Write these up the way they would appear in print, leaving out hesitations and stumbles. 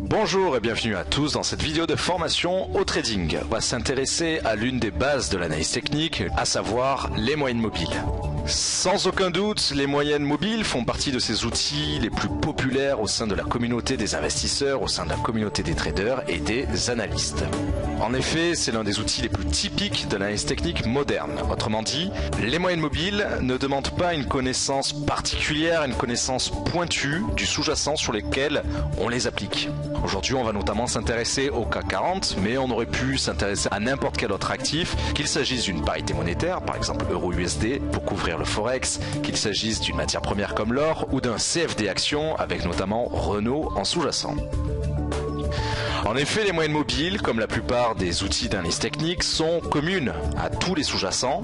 Bonjour et bienvenue à tous dans cette vidéo de formation au trading. On va s'intéresser à l'une des bases de l'analyse technique, à savoir les moyennes mobiles. Sans aucun doute, les moyennes mobiles font partie de ces outils les plus populaires au sein de la communauté des investisseurs, au sein de la communauté des traders et des analystes. En effet, c'est l'un des outils les plus typiques de l'analyse technique moderne. Autrement dit, les moyennes mobiles ne demandent pas une connaissance particulière, une connaissance pointue du sous-jacent sur lesquels on les applique. Aujourd'hui, on va notamment s'intéresser au CAC 40, mais on aurait pu s'intéresser à n'importe quel autre actif, qu'il s'agisse d'une parité monétaire, par exemple euro-USD, pour couvrir le forex, qu'il s'agisse d'une matière première comme l'or, ou d'un CFD action, avec notamment Renault en sous-jacent. En effet, les moyennes mobiles, comme la plupart des outils d'analyse technique, sont communes à tous les sous-jacents,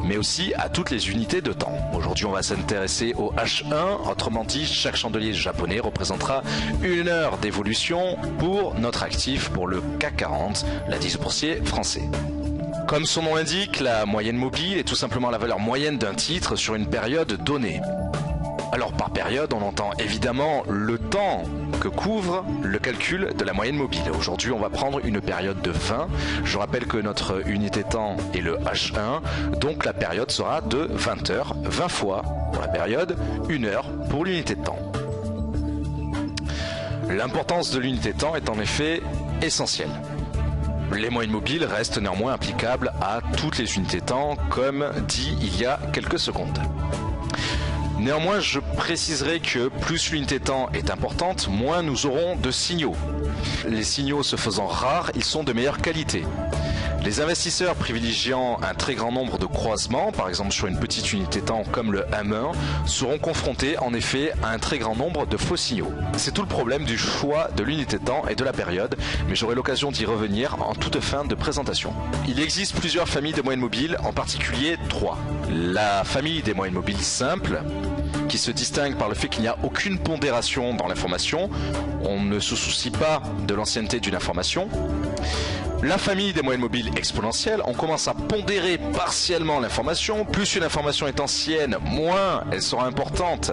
mais aussi à toutes les unités de temps. Aujourd'hui, on va s'intéresser au H1, autrement dit, chaque chandelier japonais représentera une heure d'évolution pour notre actif, pour le CAC 40, l'indice boursier français. Comme son nom l'indique, la moyenne mobile est tout simplement la valeur moyenne d'un titre sur une période donnée. Alors par période, on entend évidemment le temps que couvre le calcul de la moyenne mobile. Aujourd'hui, on va prendre une période de 20. Je rappelle que notre unité temps est le H1, donc la période sera de 20 heures, 20 fois pour la période, 1 heure pour l'unité de temps. L'importance de l'unité de temps est en effet essentielle. Les moyennes mobiles restent néanmoins applicables à toutes les unités de temps, comme dit il y a quelques secondes. Néanmoins, je préciserai que plus l'unité de temps est importante, moins nous aurons de signaux. Les signaux se faisant rares, ils sont de meilleure qualité. Les investisseurs privilégiant un très grand nombre de croisements, par exemple sur une petite unité de temps comme le M1, seront confrontés en effet à un très grand nombre de faux signaux. C'est tout le problème du choix de l'unité de temps et de la période, mais j'aurai l'occasion d'y revenir en toute fin de présentation. Il existe plusieurs familles de moyennes mobiles, en particulier 3. La famille des moyennes mobiles simples, qui se distingue par le fait qu'il n'y a aucune pondération dans l'information, on ne se soucie pas de l'ancienneté d'une information. La famille des moyennes mobiles exponentielles, on commence à pondérer partiellement l'information. Plus une information est ancienne, moins elle sera importante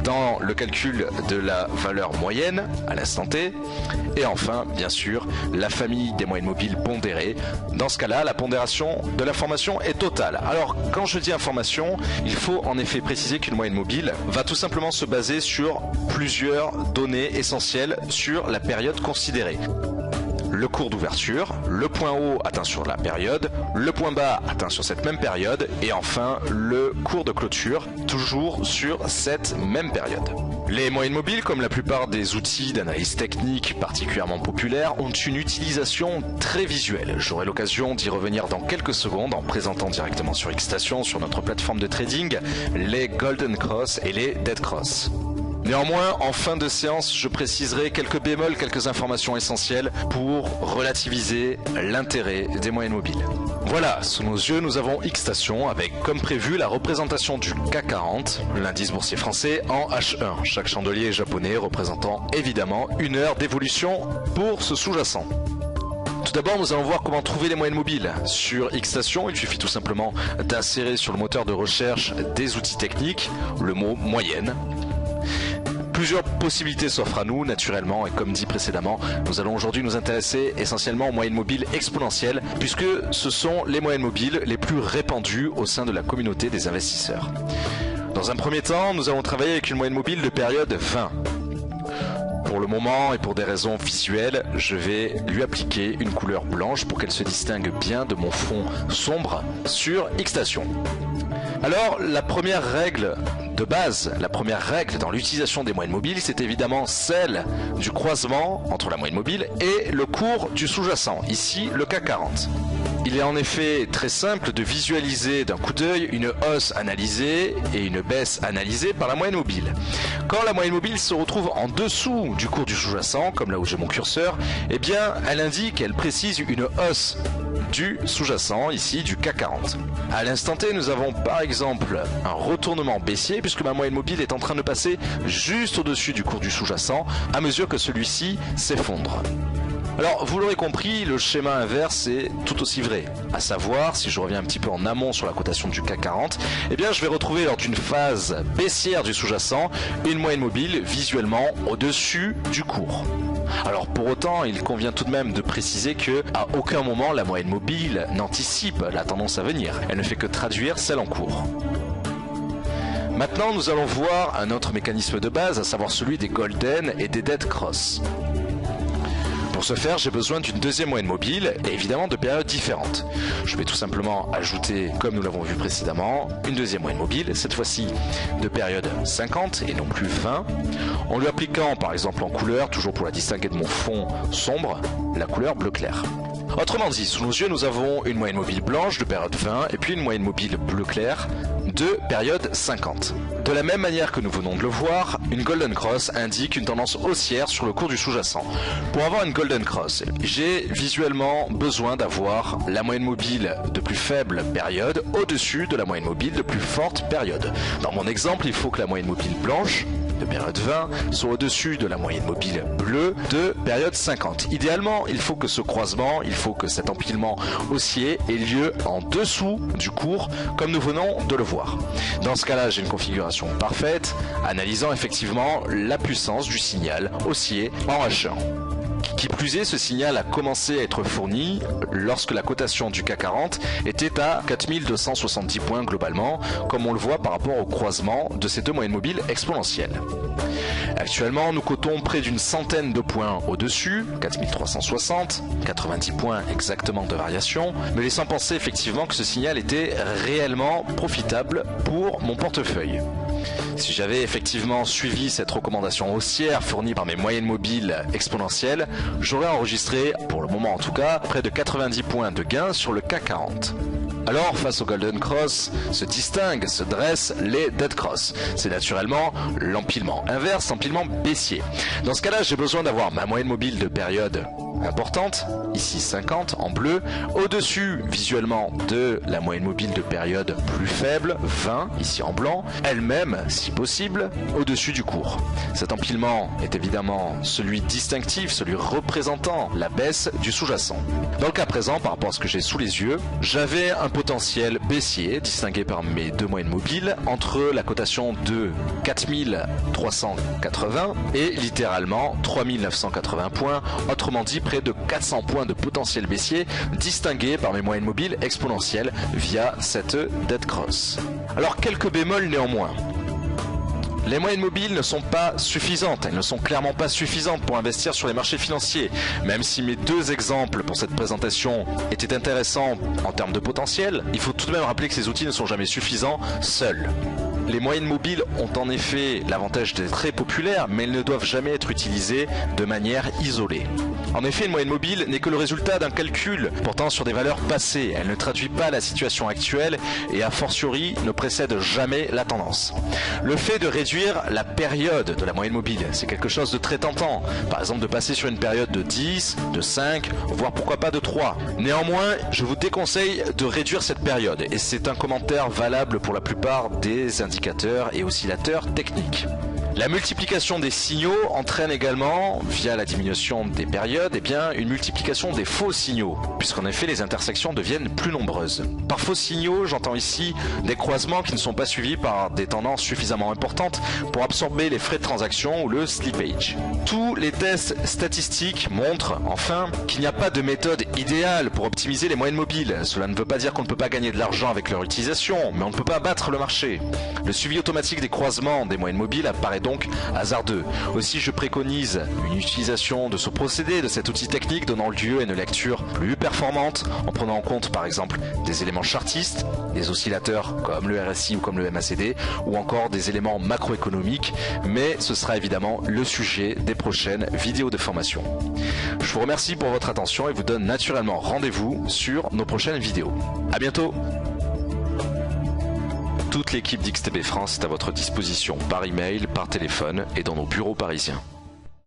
dans le calcul de la valeur moyenne à l'instant T. Et enfin, bien sûr, la famille des moyennes mobiles pondérées. Dans ce cas-là, la pondération de l'information est totale. Alors, quand je dis information, il faut en effet préciser qu'une moyenne mobile va tout simplement se baser sur plusieurs données essentielles sur la période considérée. Le cours d'ouverture, le point haut atteint sur la période, le point bas atteint sur cette même période et enfin le cours de clôture, toujours sur cette même période. Les moyennes mobiles, comme la plupart des outils d'analyse technique particulièrement populaires, ont une utilisation très visuelle. J'aurai l'occasion d'y revenir dans quelques secondes en présentant directement sur Xstation, sur notre plateforme de trading, les Golden Cross et les Dead Cross. Néanmoins, en fin de séance, je préciserai quelques bémols, quelques informations essentielles pour relativiser l'intérêt des moyennes mobiles. Voilà, sous nos yeux, nous avons Xstation avec, comme prévu, la représentation du CAC 40, l'indice boursier français, en H1. Chaque chandelier japonais représentant évidemment une heure d'évolution pour ce sous-jacent. Tout d'abord, nous allons voir comment trouver les moyennes mobiles. Sur Xstation, il suffit tout simplement d'insérer sur le moteur de recherche des outils techniques le mot moyenne. Plusieurs possibilités s'offrent à nous, naturellement, et comme dit précédemment, nous allons aujourd'hui nous intéresser essentiellement aux moyennes mobiles exponentielles, puisque ce sont les moyennes mobiles les plus répandues au sein de la communauté des investisseurs. Dans un premier temps, nous allons travailler avec une moyenne mobile de période 20. Pour le moment, et pour des raisons visuelles, je vais lui appliquer une couleur blanche pour qu'elle se distingue bien de mon fond sombre sur Xstation. Alors, la première règle de base, la première règle dans l'utilisation des moyennes mobiles, c'est évidemment celle du croisement entre la moyenne mobile et le cours du sous-jacent, ici le CAC 40. Il est en effet très simple de visualiser d'un coup d'œil une hausse analysée et une baisse analysée par la moyenne mobile. Quand la moyenne mobile se retrouve en dessous du cours du sous-jacent, comme là où j'ai mon curseur, eh bien elle indique, elle précise une hausse du sous-jacent, ici du CAC 40. À l'instant T, nous avons par exemple un retournement baissier puisque ma moyenne mobile est en train de passer juste au-dessus du cours du sous-jacent à mesure que celui-ci s'effondre. Alors, vous l'aurez compris, le schéma inverse est tout aussi vrai. À savoir, si je reviens un petit peu en amont sur la cotation du CAC 40, eh bien, je vais retrouver lors d'une phase baissière du sous-jacent une moyenne mobile visuellement au-dessus du cours. Alors pour autant, il convient tout de même de préciser que à aucun moment la moyenne mobile n'anticipe la tendance à venir. Elle ne fait que traduire celle en cours. Maintenant, nous allons voir un autre mécanisme de base, à savoir celui des golden et des dead cross. Pour ce faire, j'ai besoin d'une deuxième moyenne mobile et évidemment de périodes différentes. Je vais tout simplement ajouter, comme nous l'avons vu précédemment, une deuxième moyenne mobile, cette fois-ci de période 50 et non plus 20, en lui appliquant par exemple en couleur, toujours pour la distinguer de mon fond sombre, la couleur bleu clair. Autrement dit, sous nos yeux, nous avons une moyenne mobile blanche de période 20 et puis une moyenne mobile bleu clair de période 50. De la même manière que nous venons de le voir, une Golden Cross indique une tendance haussière sur le cours du sous-jacent. Pour avoir une Golden Cross, j'ai visuellement besoin d'avoir la moyenne mobile de plus faible période au-dessus de la moyenne mobile de plus forte période. Dans mon exemple, il faut que la moyenne mobile blanche de période 20 soit au-dessus de la moyenne mobile bleue de période 50. Idéalement, il faut que ce croisement, il faut que cet empilement haussier ait lieu en dessous du cours, comme nous venons de le voir. Dans ce cas-là, j'ai une configuration parfaite, analysant effectivement la puissance du signal haussier en H1. Qui plus est, ce signal a commencé à être fourni lorsque la cotation du CAC 40 était à 4270 points globalement, comme on le voit par rapport au croisement de ces deux moyennes mobiles exponentielles. Actuellement, nous cotons près d'une centaine de points au-dessus, 4360, 90 points exactement de variation, me laissant penser effectivement que ce signal était réellement profitable pour mon portefeuille. Si j'avais effectivement suivi cette recommandation haussière fournie par mes moyennes mobiles exponentielles, j'aurais enregistré, pour le moment en tout cas, près de 90 points de gain sur le CAC 40. Alors, face au Golden Cross, se dressent les Dead Cross. C'est naturellement l'empilement inverse, l'empilement baissier. Dans ce cas-là, j'ai besoin d'avoir ma moyenne mobile de période importante, ici 50 en bleu, au-dessus visuellement de la moyenne mobile de période plus faible, 20 ici en blanc, elle-même si possible au-dessus du cours. Cet empilement est évidemment celui distinctif, celui représentant la baisse du sous-jacent. Dans le cas présent, par rapport à ce que j'ai sous les yeux, j'avais un potentiel baissier distingué par mes deux moyennes mobiles entre la cotation de 4380 et littéralement 3980 points, autrement dit près de 400 points de potentiel baissier distingués par mes moyennes mobiles exponentielles via cette Dead Cross. Alors quelques bémols néanmoins. Les moyennes mobiles ne sont pas suffisantes, elles ne sont clairement pas suffisantes pour investir sur les marchés financiers. Même si mes deux exemples pour cette présentation étaient intéressants en termes de potentiel, il faut tout de même rappeler que ces outils ne sont jamais suffisants seuls. Les moyennes mobiles ont en effet l'avantage d'être très populaires, mais elles ne doivent jamais être utilisées de manière isolée. En effet, une moyenne mobile n'est que le résultat d'un calcul portant sur des valeurs passées. Elle ne traduit pas la situation actuelle et a fortiori ne précède jamais la tendance. Le fait de réduire la période de la moyenne mobile, c'est quelque chose de très tentant. Par exemple, de passer sur une période de 10, de 5, voire pourquoi pas de 3. Néanmoins, je vous déconseille de réduire cette période et c'est un commentaire valable pour la plupart des indicateurs et oscillateurs techniques. La multiplication des signaux entraîne également, via la diminution des périodes, une multiplication des faux signaux, puisqu'en effet les intersections deviennent plus nombreuses. Par faux signaux, j'entends ici des croisements qui ne sont pas suivis par des tendances suffisamment importantes pour absorber les frais de transaction ou le slippage. Tous les tests statistiques montrent, enfin, qu'il n'y a pas de méthode idéale pour optimiser les moyennes mobiles. Cela ne veut pas dire qu'on ne peut pas gagner de l'argent avec leur utilisation, mais on ne peut pas battre le marché. Le suivi automatique des croisements des moyennes mobiles apparaît donc hasardeux. Aussi, je préconise une utilisation de ce procédé, de cet outil technique donnant lieu à une lecture plus performante en prenant en compte par exemple des éléments chartistes, des oscillateurs comme le RSI ou comme le MACD ou encore des éléments macroéconomiques, mais ce sera évidemment le sujet des prochaines vidéos de formation. Je vous remercie pour votre attention et vous donne naturellement rendez-vous sur nos prochaines vidéos. À bientôt! Toute l'équipe d'XTB France est à votre disposition par email, par téléphone et dans nos bureaux parisiens.